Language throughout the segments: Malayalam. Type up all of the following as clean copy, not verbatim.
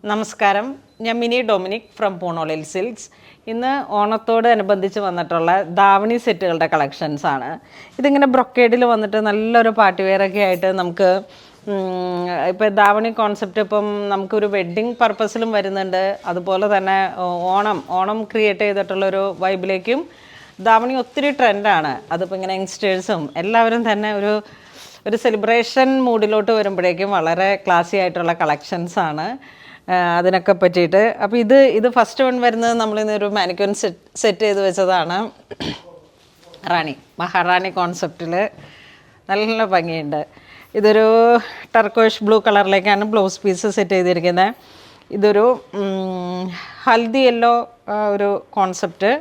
നമസ്കാരം, ഞാൻ മിനി ഡൊമിനിക് ഫ്രം പൂണോളിൽ സിൽക്സ്. ഇന്ന് ഓണത്തോടനുബന്ധിച്ച് വന്നിട്ടുള്ള ധാവണി സെറ്റുകളുടെ കളക്ഷൻസാണ്. ഇതിങ്ങനെ ബ്രൊക്കേഡിൽ വന്നിട്ട് നല്ലൊരു പാർട്ടി വെയറൊക്കെ ആയിട്ട് നമുക്ക് ഇപ്പോൾ ധാവണി കോൺസെപ്റ്റ് ഇപ്പം നമുക്കൊരു വെഡ്ഡിങ് പർപ്പസിലും വരുന്നുണ്ട്. അതുപോലെ തന്നെ ഓണം ക്രിയേറ്റ് ചെയ്തിട്ടുള്ളൊരു വൈബിലേക്കും ധാവണി ഒത്തിരി ട്രെൻഡാണ്. അതിപ്പോൾ ഇങ്ങനെ യങ്സ്റ്റേഴ്സും എല്ലാവരും തന്നെ ഒരു സെലിബ്രേഷൻ മൂഡിലോട്ട് വരുമ്പോഴേക്കും വളരെ ക്ലാസി ആയിട്ടുള്ള കളക്ഷൻസാണ്. അതിനൊക്കെ പറ്റിയിട്ട് അപ്പോൾ ഇത് ഫസ്റ്റ് വൺ വരുന്നത് നമ്മളിന്നൊരു മാനിക്യൂൻ സെറ്റ് ചെയ്ത് വെച്ചതാണ്. മഹാറാണി കോൺസെപ്റ്റിൽ നല്ല ഭംഗിയുണ്ട്. ഇതൊരു ടർക്കോഷ് ബ്ലൂ കളറിലേക്കാണ് ബ്ലൗസ് പീസ് സെറ്റ് ചെയ്തിരിക്കുന്നത്. ഇതൊരു ഹൽദി യെല്ലോ ഒരു കോൺസെപ്റ്റ്.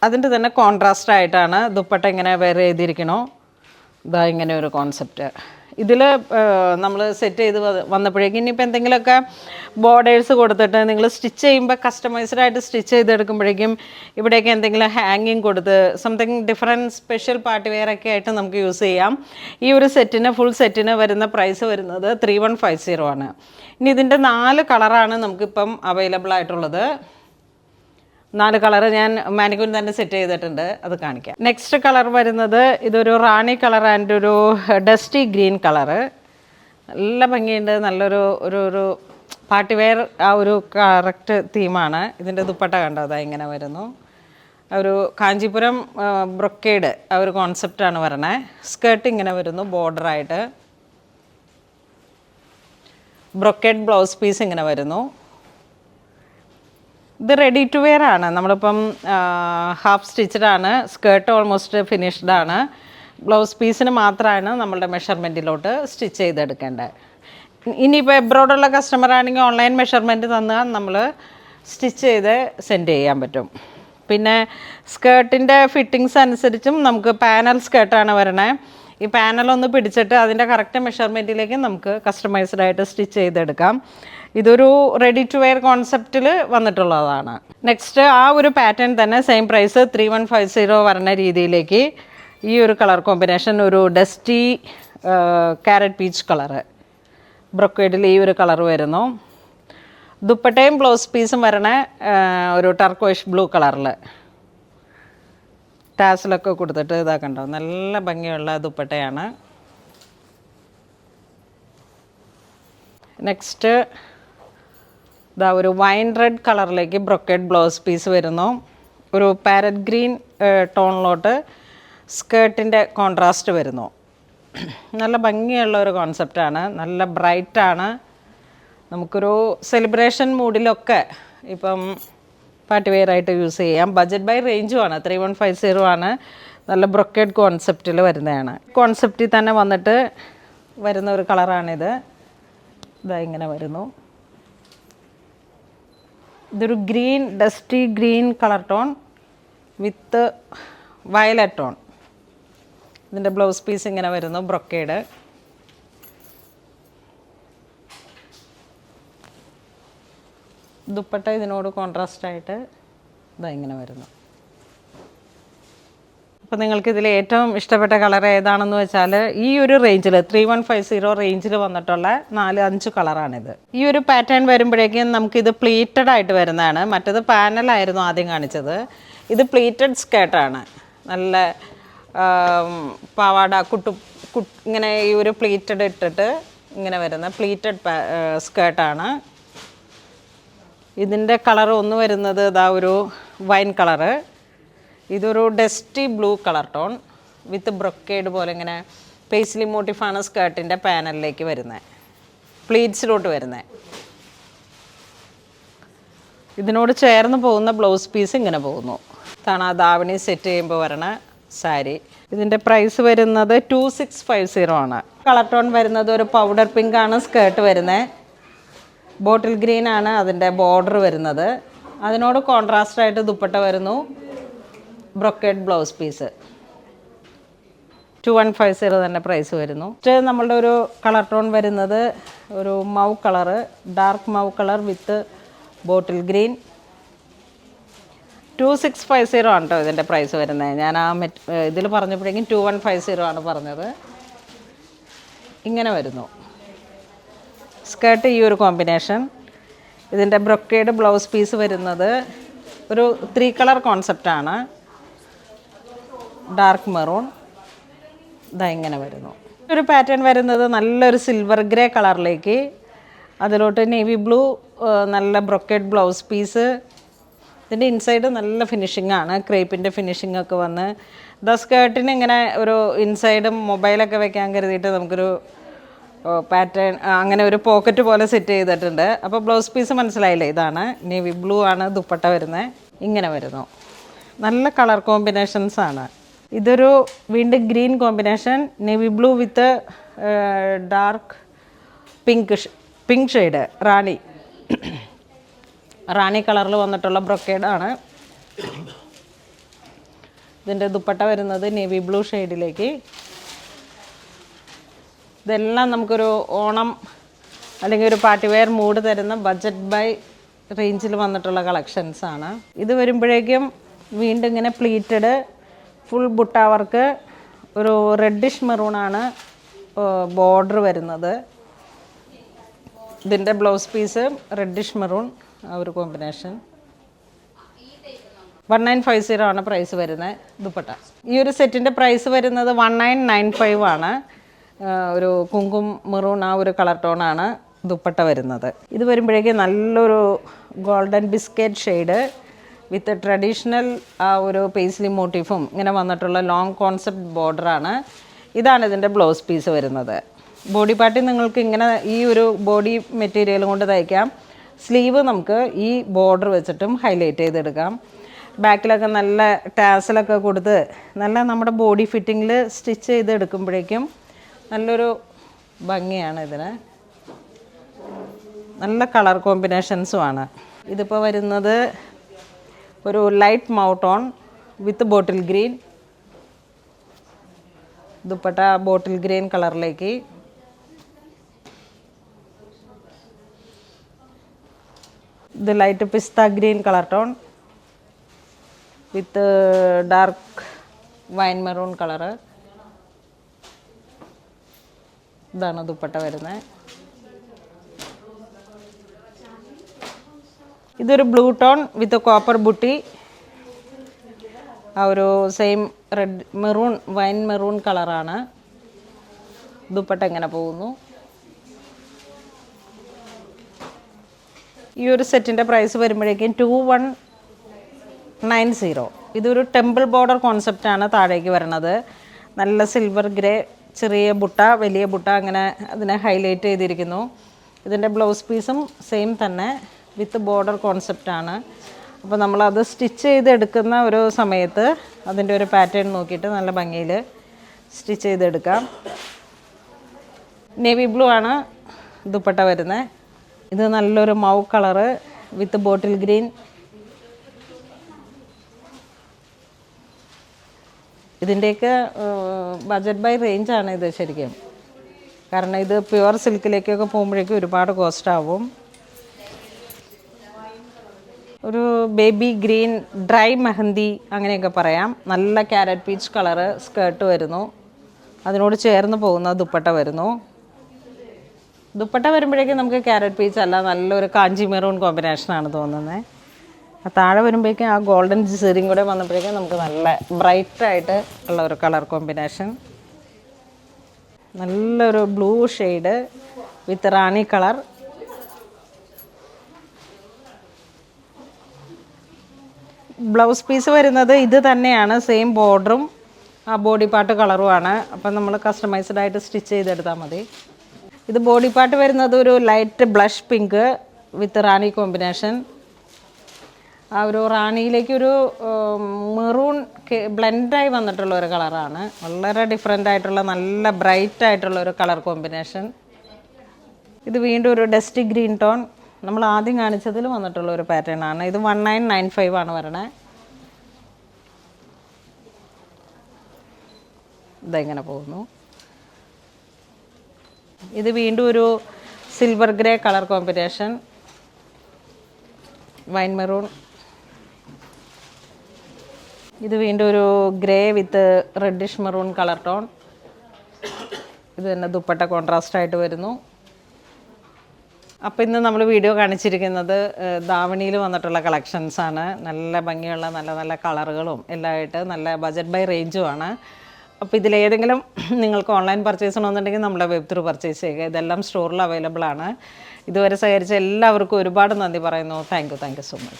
അതിൻ്റെ തന്നെ കോൺട്രാസ്റ്റ് ആയിട്ടാണ് ദുപ്പട്ട ഇങ്ങനെ വെയർ ചെയ്തിരിക്കണോ. ഇതാ ഇങ്ങനെ ഒരു കോൺസെപ്റ്റ്. ഇതിൽ നമ്മൾ സെറ്റ് ചെയ്ത് വന്നപ്പോഴേക്കും ഇനിയിപ്പോൾ എന്തെങ്കിലുമൊക്കെ ബോർഡേഴ്സ് കൊടുത്തിട്ട് നിങ്ങൾ സ്റ്റിച്ച് ചെയ്യുമ്പോൾ കസ്റ്റമൈസ്ഡ് ആയിട്ട് സ്റ്റിച്ച് ചെയ്തെടുക്കുമ്പോഴേക്കും ഇവിടെയൊക്കെ എന്തെങ്കിലും ഹാങ്ങിങ് കൊടുത്ത് സംതിങ് ഡിഫറെൻറ്റ് സ്പെഷ്യൽ പാർട്ടി വെയറൊക്കെ ആയിട്ട് നമുക്ക് യൂസ് ചെയ്യാം. ഈ ഒരു ഫുൾ സെറ്റിന് വരുന്ന പ്രൈസ് വരുന്നത് 3150 ആണ്. ഇനി ഇതിൻ്റെ 4 കളറാണ് നമുക്കിപ്പം അവൈലബിൾ ആയിട്ടുള്ളത്. 4 കളറ് ഞാൻ മാനിക്യൂൻ തന്നെ സെറ്റ് ചെയ്തിട്ടുണ്ട്, അത് കാണിക്കാം. നെക്സ്റ്റ് കളർ വരുന്നത് ഇതൊരു റാണി കളർ ആൻഡ് ഒരു ഡസ്റ്റി ഗ്രീൻ കളറ്. നല്ല ഭംഗിയുണ്ട്. ഒരു പാർട്ടി വെയർ ആ ഒരു കറക്റ്റ് തീമാണ്. ഇതിൻ്റെ ദുപ്പട്ട കണ്ടോ, അതാ ഇങ്ങനെ വരുന്നു. ഒരു കാഞ്ചീപുരം ബ്രൊക്കേഡ് ആ ഒരു കോൺസെപ്റ്റാണ് വരണേ. സ്കേർട്ട് ഇങ്ങനെ വരുന്നു ബോർഡറായിട്ട്. ബ്രൊക്കേഡ് ബ്ലൗസ് പീസ് ഇങ്ങനെ വരുന്നു. ഇത് റെഡി ടു വെയർ ആണ്. നമ്മളിപ്പം ഹാഫ് സ്റ്റിച്ചഡാണ്. സ്കേർട്ട് ഓൾമോസ്റ്റ് ഫിനിഷ്ഡ് ആണ്. ബ്ലൗസ് പീസിന് മാത്രമാണ് നമ്മളുടെ മെഷർമെൻറ്റിലോട്ട് സ്റ്റിച്ച് ചെയ്തെടുക്കേണ്ടത്. ഇനിയിപ്പോൾ എബ്രോഡുള്ള കസ്റ്റമർ ആണെങ്കിൽ ഓൺലൈൻ മെഷർമെൻറ്റ് തന്നാൽ നമ്മൾ സ്റ്റിച്ച് ചെയ്ത് സെൻഡ് ചെയ്യാൻ പറ്റും. പിന്നെ സ്കേർട്ടിൻ്റെ ഫിറ്റിങ്സ് അനുസരിച്ചും നമുക്ക് പാനൽ സ്കേർട്ടാണ് വരണേ. ഈ പാനലൊന്ന് പിടിച്ചിട്ട് അതിൻ്റെ കറക്റ്റ് മെഷർമെൻറ്റിലേക്ക് നമുക്ക് കസ്റ്റമൈസ്ഡ് ആയിട്ട് സ്റ്റിച്ച് ചെയ്തെടുക്കാം. ഇതൊരു റെഡി ടു വെയർ കോൺസെപ്റ്റിൽ വന്നിട്ടുള്ളതാണ്. നെക്സ്റ്റ് ആ ഒരു പാറ്റേൺ തന്നെ സെയിം പ്രൈസ് 3150 വരുന്ന രീതിയിലേക്ക് ഈ ഒരു കളർ കോമ്പിനേഷൻ ഒരു ഡസ്റ്റി ക്യാരറ്റ് പീച്ച് കളറ് ബ്രൊക്കേഡിൽ ഈ ഒരു കളർ വരുന്നു. ദുപ്പട്ടയും ബ്ലൗസ് പീസും വരണ ഒരു ടർക്കോഷ് ബ്ലൂ കളറിൽ ടാസിലൊക്കെ കൊടുത്തിട്ട് ഇതാക്കണ്ടോ, നല്ല ഭംഗിയുള്ള ദുപ്പട്ടയാണ്. നെക്സ്റ്റ് ഇതാ ഒരു വൈൻ റെഡ് കളറിലേക്ക് ബ്രൊക്കേഡ് ബ്ലൗസ് പീസ് വരുന്നു. ഒരു പാരറ്റ് ഗ്രീൻ ടോണിലോട്ട് സ്കേർട്ടിൻ്റെ കോൺട്രാസ്റ്റ് വരുന്നു. നല്ല ഭംഗിയുള്ള ഒരു കോൺസെപ്റ്റാണ്. നല്ല ബ്രൈറ്റാണ്. നമുക്കൊരു സെലിബ്രേഷൻ മൂഡിലൊക്കെ ഇപ്പം പാർട്ടി വെയർ ആയിട്ട് യൂസ് ചെയ്യാം. ബഡ്ജറ്റ് ബൈ റേഞ്ചുമാണ്. 3150 ആണ്. നല്ല ബ്രൊക്കേഡ് കോൺസെപ്റ്റിൽ വരുന്നതാണ്. കോൺസെപ്റ്റിൽ തന്നെ വന്നിട്ട് വരുന്ന ഒരു കളറാണിത്. ഇതാ ഇങ്ങനെ വരുന്നു. ഇതൊരു green dusty green colour tone വിത്ത് വയലറ്റ് ടോൺ. ഇതിൻ്റെ ബ്ലൗസ് പീസ് ഇങ്ങനെ വരുന്നു ബ്രൊക്കേഡ്. ദുപ്പട്ട ഇതിനോട് കോൺട്രാസ്റ്റായിട്ട് ഇതാ ഇങ്ങനെ വരുന്നു. അപ്പോൾ നിങ്ങൾക്ക് ഇതിൽ ഏറ്റവും ഇഷ്ടപ്പെട്ട കളർ ഏതാണെന്ന് വെച്ചാൽ ഈ ഒരു റേഞ്ചിൽ 3150 റേഞ്ചിൽ വന്നിട്ടുള്ള 4-5 കളറാണിത്. ഈ ഒരു പാറ്റേൺ വരുമ്പോഴേക്കും നമുക്കിത് പ്ലീറ്റഡ് ആയിട്ട് വരുന്നതാണ്. മറ്റത് പാനലായിരുന്നു ആദ്യം കാണിച്ചത്. ഇത് പ്ലീറ്റഡ് സ്കേർട്ടാണ്. നല്ല പാവാട ഇങ്ങനെ ഈ ഒരു പ്ലീറ്റഡ് ഇട്ടിട്ട് ഇങ്ങനെ വരുന്ന പ്ലീറ്റഡ് സ്കേർട്ടാണ്. ഇതിൻ്റെ കളർ ഒന്ന് വരുന്നത് ഇതാ ഒരു വൈൻ കളറ്. ഇതൊരു ഡസ്റ്റി ബ്ലൂ കളർ ടോൺ വിത്ത് ബ്രൊക്കേഡ് പോലെ ഇങ്ങനെ പേസ്ലി മോട്ടിഫാണ് സ്കേർട്ടിൻ്റെ പാനലിലേക്ക് വരുന്നത്, പ്ലീറ്റ്സിലോട്ട് വരുന്നത്. ഇതിനോട് ചേർന്ന് പോകുന്ന ബ്ലൗസ് പീസ് ഇങ്ങനെ പോകുന്നു. ഇതാണ് ആ ധാവണി സെറ്റ് ചെയ്യുമ്പോൾ വരണ സാരി. ഇതിൻ്റെ പ്രൈസ് വരുന്നത് 2650 ആണ്. കളർ ടോൺ വരുന്നത് ഒരു പൗഡർ പിങ്ക് ആണ് സ്കേർട്ട് വരുന്നത്. ബോട്ടിൽ ഗ്രീൻ ആണ് അതിൻ്റെ ബോർഡർ വരുന്നത്. അതിനോട് കോൺട്രാസ്റ്റായിട്ട് ദുപ്പട്ട വരുന്നു. ബ്രൊക്കേഡ് ബ്ലൗസ് പീസ് 2150 തന്നെ പ്രൈസ് വരുന്നു. നമ്മളുടെ ഒരു കളർ ടോൺ വരുന്നത് ഒരു mauve colour, dark mauve colour with bottle green. 2650 ആണ് കേട്ടോ ഇതിൻ്റെ പ്രൈസ് വരുന്നത്. ഞാൻ ആ ഇതിൽ പറഞ്ഞപ്പോഴേക്കും 2150 ആണ് പറഞ്ഞത്. ഇങ്ങനെ വരുന്നു സ്കേർട്ട്. ഈ ഒരു കോമ്പിനേഷൻ ഇതിൻ്റെ ബ്രൊക്കേഡ് ബ്ലൗസ് പീസ് വരുന്നത് ഒരു 3 കളർ കോൺസെപ്റ്റാണ്. ഡാർക്ക് മെറൂൺ, ഇതാ ഇങ്ങനെ വരുന്നു. ഒരു പാറ്റേൺ വരുന്നത് നല്ലൊരു സിൽവർ ഗ്രേ കളറിലേക്ക്, അതിലോട്ട് നേവി ബ്ലൂ നല്ല ബ്രൊക്കേഡ് ബ്ലൗസ് പീസ്. ഇതിൻ്റെ ഇൻസൈഡ് നല്ല ഫിനിഷിംഗ് ആണ്, ക്രേപ്പിൻ്റെ ഫിനിഷിംഗ് ഒക്കെ വന്ന്. സ്കേർട്ടിന് ഇങ്ങനെ ഒരു ഇൻസൈഡും മൊബൈലൊക്കെ വെക്കാൻ കരുതിയിട്ട് നമുക്കൊരു പാറ്റേൺ അങ്ങനെ ഒരു പോക്കറ്റ് പോലെ സെറ്റ് ചെയ്തിട്ടുണ്ട്. അപ്പോൾ ബ്ലൗസ് പീസ് മനസ്സിലായില്ലേ, ഇതാണ് നേവി ബ്ലൂ ആണ് ദുപ്പട്ട വരുന്നത്. ഇങ്ങനെ വരുന്നു. നല്ല കളർ കോമ്പിനേഷൻസ് ആണ്. ഇതൊരു വീണ്ടും green combination, navy blue with dark pink shade, റാണി കളറിൽ വന്നിട്ടുള്ള ബ്രൊക്കേഡാണ്. ഇതിൻ്റെ ദുപ്പട്ട വരുന്നത് നേവി ബ്ലൂ ഷെയ്ഡിലേക്ക്. ഇതെല്ലാം നമുക്കൊരു ഓണം അല്ലെങ്കിൽ ഒരു പാർട്ടി വെയർ മൂഡ് തരുന്ന ബഡ്ജറ്റ് ബൈ റേഞ്ചിൽ വന്നിട്ടുള്ള കളക്ഷൻസാണ്. ഇത് വരുമ്പോഴേക്കും വീണ്ടും ഇങ്ങനെ പ്ലീറ്റഡ് ഫുൾ ബുട്ട വർക്ക്, ഒരു റെഡിഷ് മെറൂണാണ് ബോർഡർ വരുന്നത്. ഇതിൻ്റെ ബ്ലൗസ് പീസ് റെഡിഷ് മെറൂൺ, ആ ഒരു കോമ്പിനേഷൻ. 1950 ആണ് പ്രൈസ് വരുന്നത് ദുപ്പട്ട. ഈ ഒരു സെറ്റിൻ്റെ പ്രൈസ് വരുന്നത് 1995 ആണ്. ഒരു കുങ്കും മെറൂൺ ആ ഒരു കളർ ടോണാണ് ദുപ്പട്ട വരുന്നത്. ഇത് വരുമ്പോഴേക്കും നല്ലൊരു ഗോൾഡൻ ബിസ്ക്കറ്റ് ഷെയ്ഡ് വിത്ത് ട്രഡീഷണൽ ആ ഒരു പേസ്ലി മോട്ടീഫും ഇങ്ങനെ വന്നിട്ടുള്ള ലോങ് കോൺസെപ്റ്റ് ബോർഡറാണ്. ഇതാണ് ഇതിൻ്റെ ബ്ലൗസ് പീസ് വരുന്നത്. ബോഡി പാർട്ടിൽ നിങ്ങൾക്ക് ഇങ്ങനെ ഈ ഒരു ബോഡി മെറ്റീരിയൽ കൊണ്ട് തയ്ക്കാം. സ്ലീവ് നമുക്ക് ഈ ബോർഡർ വെച്ചിട്ടും ഹൈലൈറ്റ് ചെയ്തെടുക്കാം. ബാക്കിലൊക്കെ നല്ല ടാസലൊക്കെ കൊടുത്ത് നല്ല നമ്മുടെ ബോഡി ഫിറ്റിങ്ങിൽ സ്റ്റിച്ച് ചെയ്തെടുക്കുമ്പോഴേക്കും നല്ലൊരു ഭംഗിയാണ് ഇതിന്. നല്ല കളർ കോമ്പിനേഷൻസുമാണ്. ഇതിപ്പോൾ വരുന്നത് ഒരു light mauve tone with bottle green, dupatta bottle green കളറിലേക്ക്. ഇത് light pista green colour tone with dark wine maroon colour. ഇതാണ് ദുപ്പട്ട വരുന്നത്. ഇതൊരു blue tone with copper booti, ആ ഒരു same red maroon wine maroon കളറാണ്. ദുപ്പട്ട ഇങ്ങനെ പോകുന്നു. ഈ ഒരു സെറ്റിൻ്റെ പ്രൈസ് വരുമ്പോഴേക്കും 2190. ഇതൊരു ടെമ്പിൾ ബോർഡർ കോൺസെപ്റ്റാണ് താഴേക്ക് വരണത്. നല്ല സിൽവർ ഗ്രേ, ചെറിയ ബുട്ട, വലിയ ബുട്ട, അങ്ങനെ അതിനെ ഹൈലൈറ്റ് ചെയ്തിരിക്കുന്നു. ഇതിൻ്റെ ബ്ലൗസ് പീസും സെയിം തന്നെ വിത്ത് ബോർഡർ കോൺസെപ്റ്റാണ്. അപ്പോൾ നമ്മളത് സ്റ്റിച്ച് ചെയ്തെടുക്കുന്ന ഒരു സമയത്ത് അതിൻ്റെ ഒരു പാറ്റേൺ നോക്കിയിട്ട് നല്ല ഭംഗിയിൽ സ്റ്റിച്ച് ചെയ്തെടുക്കാം. നേവി ബ്ലൂ ആണ് ദുപ്പട്ട വരുന്നത്. ഇത് നല്ലൊരു മൗ കളറ് വിത്ത് ബോട്ടിൽ ഗ്രീൻ. ഇതിൻ്റെയൊക്കെ ബഡ്ജറ്റ് ബൈ റേഞ്ചാണ് ഇത് ശരിക്കും. കാരണം ഇത് പ്യുവർ സിൽക്കിലേക്കൊക്കെ പോകുമ്പോഴേക്കും ഒരുപാട് കോസ്റ്റ് ആവും. ഒരു ബേബി ഗ്രീൻ, ഡ്രൈ മെഹന്തി അങ്ങനെയൊക്കെ പറയാം. നല്ല ക്യാരറ്റ് പീച്ച് കളറ് സ്കേർട്ട് വരുന്നു. അതിനോട് ചേർന്ന് പോകുന്ന ദുപ്പട്ട വരുന്നു. ദുപ്പട്ട വരുമ്പോഴേക്കും നമുക്ക് ക്യാരറ്റ് പീച്ച് അല്ല, നല്ലൊരു കാഞ്ചി മെറൂൺ കോമ്പിനേഷനാണ് തോന്നുന്നത്. താഴെ വരുമ്പോഴേക്കും ആ ഗോൾഡൻ സെറിയും കൂടെ വന്നപ്പോഴേക്കും നമുക്ക് നല്ല ബ്രൈറ്റായിട്ട് ഉള്ള ഒരു കളർ കോമ്പിനേഷൻ. നല്ലൊരു ബ്ലൂ ഷെയ്ഡ് വിത്ത് റാണി കളർ. ബ്ലൗസ് പീസ് വരുന്നത് ഇത് തന്നെയാണ്, സെയിം ബോർഡറും ആ ബോഡി പാർട്ട് കളറുമാണ്. അപ്പം നമ്മൾ കസ്റ്റമൈസ്ഡ് ആയിട്ട് സ്റ്റിച്ച് ചെയ്തെടുത്താൽ മതി. ഇത് ബോഡി പാർട്ട് വരുന്നത് ഒരു ലൈറ്റ് ബ്ലഷ് പിങ്ക് വിത്ത് റാണി കോമ്പിനേഷൻ. ആ ഒരു റാണിയിലേക്കൊരു മെറൂൺ ബ്ലെൻഡായി വന്നിട്ടുള്ള ഒരു കളറാണ്. വളരെ ഡിഫറെൻ്റ് ആയിട്ടുള്ള നല്ല ബ്രൈറ്റ് ആയിട്ടുള്ള ഒരു കളർ കോമ്പിനേഷൻ. ഇത് വീണ്ടും ഒരു ഡസ്റ്റി ഗ്രീൻ ടോൺ, നമ്മൾ ആദ്യം കാണിച്ചതിൽ വന്നിട്ടുള്ള ഒരു പാറ്റേൺ ആണ്. ഇത് 1995 ആണ് വരണേ. ഇതെങ്ങനെ പോകുന്നു. ഇത് വീണ്ടും ഒരു silver grey colour combination, wine maroon. ഇത് വീണ്ടും ഒരു ഗ്രേ വിത്ത് റെഡിഷ് മെറൂൺ കളർ ടോൺ. ഇത് തന്നെ ദുപ്പട്ട കോൺട്രാസ്റ്റ് ആയിട്ട് വരുന്നു. അപ്പോൾ ഇന്ന് നമ്മൾ വീഡിയോ കാണിച്ചിരിക്കുന്നത് ധാവണിയിൽ വന്നിട്ടുള്ള കളക്ഷൻസാണ്. നല്ല ഭംഗിയുള്ള നല്ല നല്ല കളറുകളും എല്ലാമായിട്ട് നല്ല ബജറ്റ് ബൈ റേഞ്ചുമാണ്. അപ്പോൾ ഇതിലേതെങ്കിലും നിങ്ങൾക്ക് ഓൺലൈൻ പർച്ചേസ് ചെയ്യണമെന്നുണ്ടെങ്കിൽ നമ്മുടെ വെബ് ത്രൂ പർച്ചേസ് ചെയ്യുക. ഇതെല്ലാം സ്റ്റോറിൽ അവൈലബിൾ ആണ്. ഇതുവരെ സഹകരിച്ച എല്ലാവർക്കും ഒരുപാട് നന്ദി പറയുന്നു. Thank you so much.